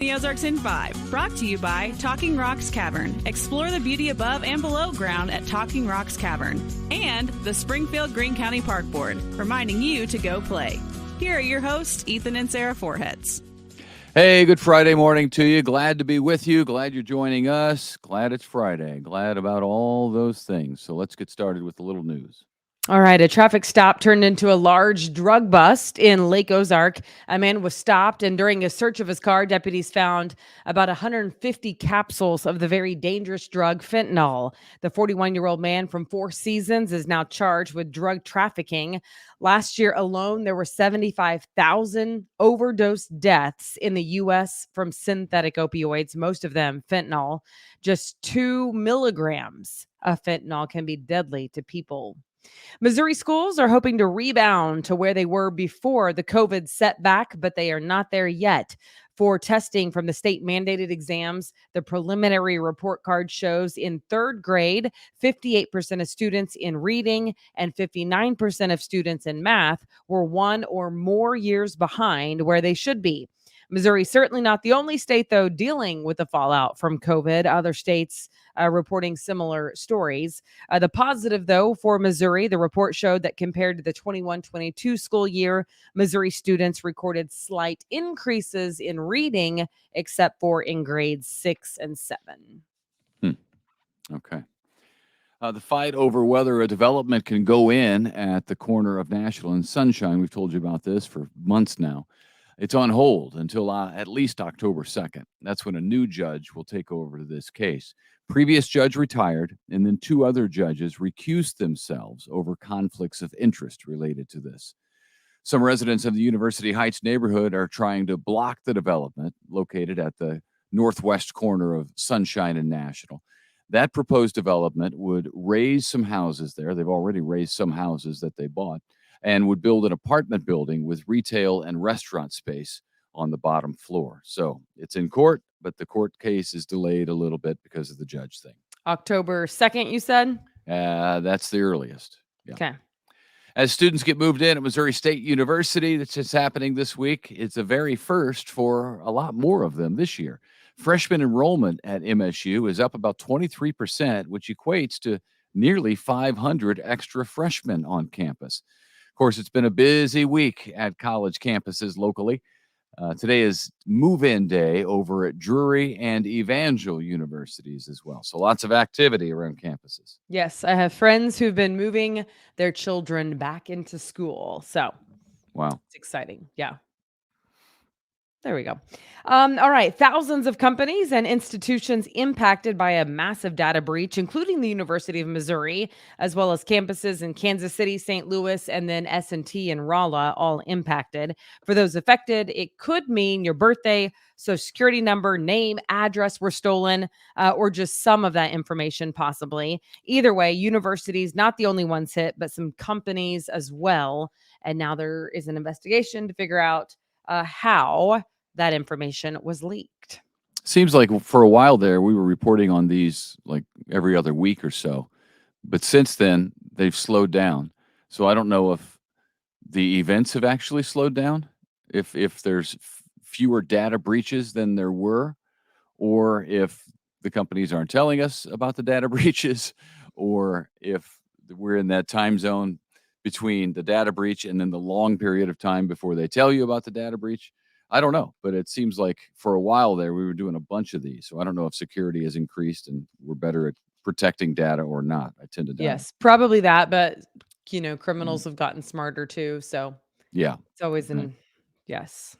The Ozarks in 5, brought to you by Talking Rocks Cavern. Explore the beauty above and below ground at Talking Rocks Cavern. And the Springfield Greene County Park Board, reminding you to go play. Here are your hosts, Ethan and Sarah Foreheads. Hey, good Friday morning to you. Glad to be with you. Glad you're joining us. Glad it's Friday. Glad about all those things. So let's get started with a little news. All right, a traffic stop turned into a large drug bust in Lake Ozark. A man was stopped, and during a search of his car, deputies found about 150 capsules of the very dangerous drug fentanyl. The 41-year-old man from Four Seasons is now charged with drug trafficking. Last year alone, there were 75,000 overdose deaths in the U.S. from synthetic opioids, most of them fentanyl. Just 2 milligrams of fentanyl can be deadly to people. Missouri schools are hoping to rebound to where they were before the COVID setback, but they are not there yet. For testing from the state mandated exams, the preliminary report card shows in third grade, 58% of students in reading and 59% of students in math were 1 or more years behind where they should be. Missouri certainly not the only state, though, dealing with the fallout from COVID. Other states reporting similar stories. The positive, though, for Missouri, the report showed that compared to the 21-22 school year, Missouri students recorded slight increases in reading, except for in grades 6 and 7. Okay. The fight over whether a development can go in at the corner of National and Sunshine, we've told you about this for months now. It's on hold until at least October 2nd. That's when a new judge will take over this case. Previous judge retired, and then 2 other judges recused themselves over conflicts of interest related to this. Some residents of the University Heights neighborhood are trying to block the development located at the northwest corner of Sunshine and National. That proposed development would raise some houses there. They've already raised some houses that they bought, and would build an apartment building with retail and restaurant space on the bottom floor. So it's in court, but the court case is delayed a little bit because of the judge thing. October 2nd, you said? That's the earliest. Yeah. Okay. As students get moved in at Missouri State University, that's just happening this week. It's a very first for a lot more of them this year. Freshman enrollment at MSU is up about 23%, which equates to nearly 500 extra freshmen on campus. Of course, it's been a busy week at college campuses locally. Today is move-in day over at Drury and Evangel universities as well. So lots of activity around campuses. Yes, I have friends who've been moving their children back into school. So, wow, it's exciting. Yeah. There we go. All right. Thousands of companies and institutions impacted by a massive data breach, including the University of Missouri, as well as campuses in Kansas City, St. Louis, and then S&T and Rolla, all impacted. For those affected, it could mean your birthday, social security number, name, address were stolen, or just some of that information possibly. Either way, universities, not the only ones hit, but some companies as well. And now there is an investigation to figure out how that information was leaked. Seems like for a while there, we were reporting on these like every other week or so. But since then, they've slowed down. So I don't know if the events have actually slowed down, if there's fewer data breaches than there were, or if the companies aren't telling us about the data breaches, or if we're in that time zone between the data breach and then the long period of time before they tell you about the data breach. I don't know, but it seems like for a while there, we were doing a bunch of these. So I don't know if security has increased and we're better at protecting data or not. I tend to doubt. Yes, probably that. But, criminals have gotten smarter too. So yeah, it's always yes.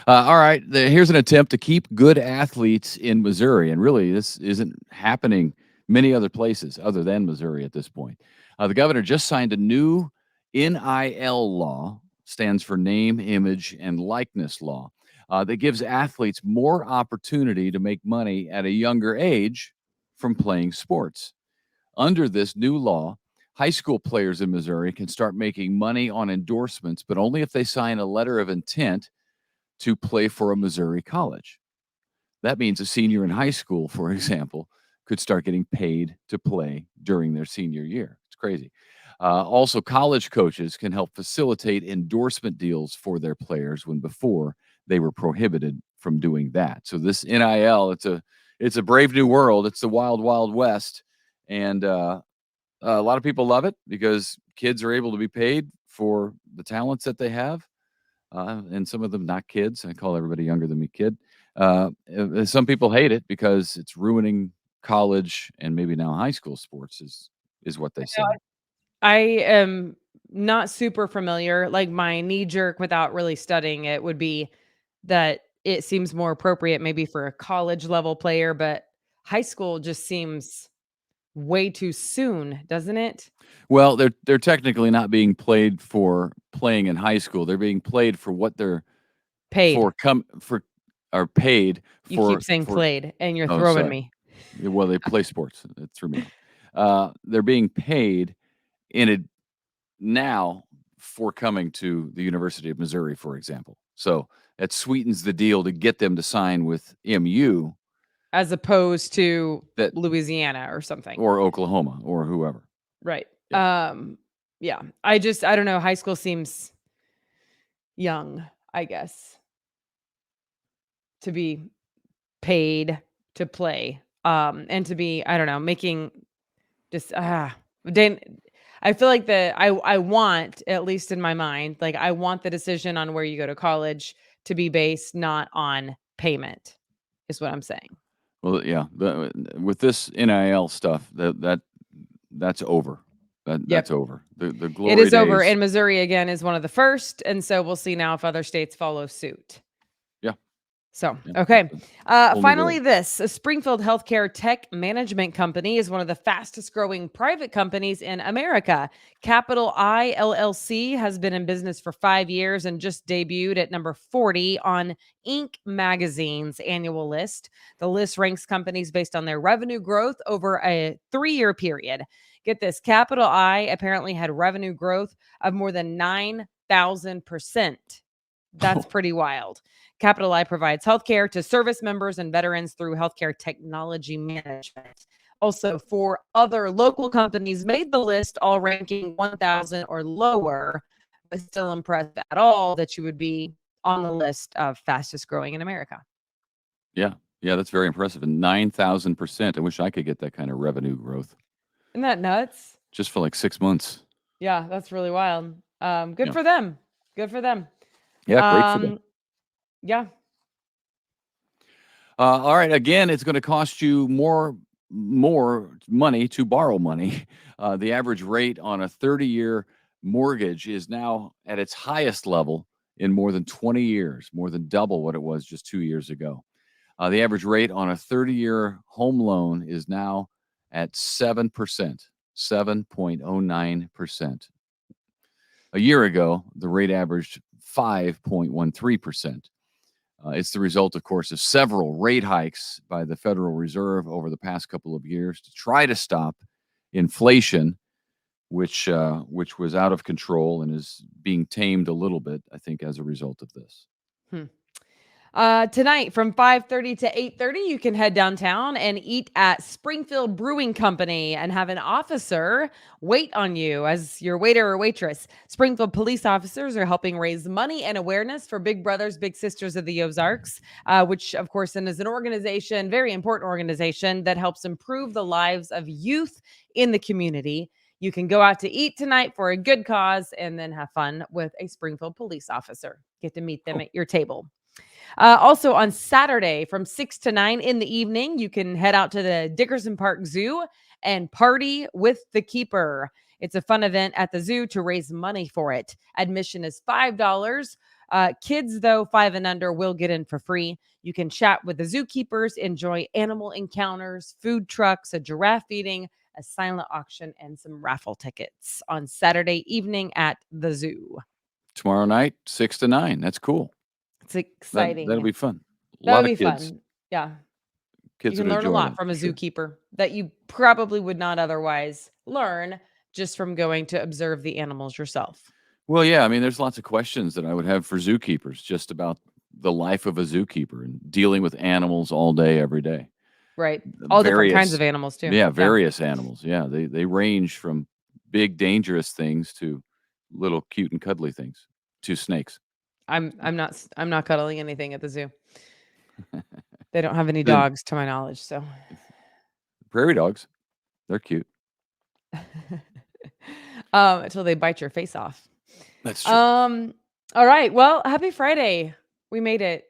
All right. Here's an attempt to keep good athletes in Missouri. And really, this isn't happening many other places other than Missouri at this point. The governor just signed a new NIL law, stands for name, image, and likeness law, that gives athletes more opportunity to make money at a younger age from playing sports. Under this new law, high school players in Missouri can start making money on endorsements, but only if they sign a letter of intent to play for a Missouri college. That means a senior in high school, for example, could start getting paid to play during their senior year. It's crazy. Also, college coaches can help facilitate endorsement deals for their players when before they were prohibited from doing that. So this NIL, it's a brave new world. It's the wild, wild west, and a lot of people love it because kids are able to be paid for the talents that they have, and some of them not kids. I call everybody younger than me kid. Some people hate it because it's ruining college and maybe now high school sports is what they say. I am not super familiar. Like my knee jerk without really studying it would be that it seems more appropriate maybe for a college level player, but high school just seems way too soon, doesn't it? Well, they're technically not being played for playing in high school. They're being played for what they're Paid. for are paid You keep for saying played and you're oh, throwing sorry. me. Yeah, well, they play sports. It threw me off. They're being paid in it now for coming to the University of Missouri, for example. So that sweetens the deal to get them to sign with MU As opposed to that Louisiana or something. or Oklahoma or whoever. Right. Yeah. Yeah. I don't know. High school seems young, I guess, to be paid to play. And to be, I don't know, making just Dan I feel like I want, at least in my mind, like I want the decision on where you go to college to be based not on payment, is what I'm saying. Well, yeah. With this NIL stuff, that's over. That's Yep. over. The It glory is over. days. And Missouri again is one of the first. And so we'll see now if other states follow suit. Yeah. So, Yeah. okay. It's a whole new Finally, world. this a Springfield Healthcare Tech Management Company is one of the fastest growing private companies in America. Capital I LLC has been in business for 5 years and just debuted at number 40 on Inc. magazine's annual list. The list ranks companies based on their revenue growth over a 3-year period. Get this, Capital I apparently had revenue growth of more than 9,000%. That's pretty wild. Capital I provides healthcare to service members and veterans through healthcare technology management. Also, 4 other local companies made the list, all ranking 1,000 or lower, but still impressed at all that you would be on the list of fastest growing in America. Yeah. Yeah, that's very impressive. And 9,000%. I wish I could get that kind of revenue growth Isn't that nuts? just for like 6 months. Yeah, that's really wild. Good Yeah. for them. Good for them. Yeah, great for them. Yeah. All right. Again, it's going to cost you more money to borrow money. The average rate on a 30-year mortgage is now at its highest level in more than 20 years, more than double what it was just 2 years ago. The average rate on a 30-year home loan is now at 7%, 7.09%. A year ago, the rate averaged 5.13%. It's the result, of course, of several rate hikes by the Federal Reserve over the past couple of years to try to stop inflation, which was out of control and is being tamed a little bit, I think, as a result of this. Tonight from 5:30 to 8:30, you can head downtown and eat at Springfield Brewing Company and have an officer wait on you as your waiter or waitress. Springfield police officers are helping raise money and awareness for Big Brothers Big Sisters of the Ozarks, which, of course, is an organization, very important organization that helps improve the lives of youth in the community. You can go out to eat tonight for a good cause and then have fun with a Springfield police officer. Get to meet them Cool. at your table. Also on Saturday from 6 to 9 in the evening, you can head out to the Dickerson Park Zoo and party with the keeper. It's a fun event at the zoo to raise money for it. Admission is $5. Kids, though, 5 and under, will get in for free. You can chat with the zookeepers, enjoy animal encounters, food trucks, a giraffe feeding, a silent auction, and some raffle tickets on Saturday evening at the zoo. Tomorrow night, 6 to 9. That's cool. It's exciting. That'll be fun. A That lot would of be kids. fun. Yeah. Kids You can would learn a enjoy lot that. from a for sure. zookeeper that you probably would not otherwise learn just from going to observe the animals yourself. Well, yeah. I mean, there's lots of questions that I would have for zookeepers just about the life of a zookeeper and dealing with animals all day, every day. Right. All different kinds Various, of animals too. yeah, various animals. Yeah, they range from big dangerous things to little cute and cuddly things to snakes. I'm not cuddling anything at the zoo. They don't have any Then- dogs, to my knowledge. So, Prairie dogs, they're cute. until they bite your face off. That's true. All right. Well, happy Friday. We made it.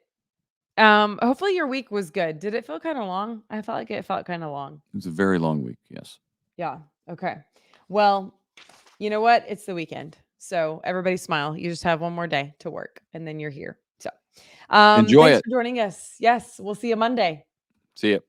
Hopefully your week was good. Did it feel kind of long? I felt like it felt kind of long. It was a very long week. Yes. Yeah. Okay. Well, you know what? It's the weekend. So everybody smile. You just have one more day to work and then you're here. So Enjoy thanks it. for joining us. Yes. We'll see you Monday. See ya.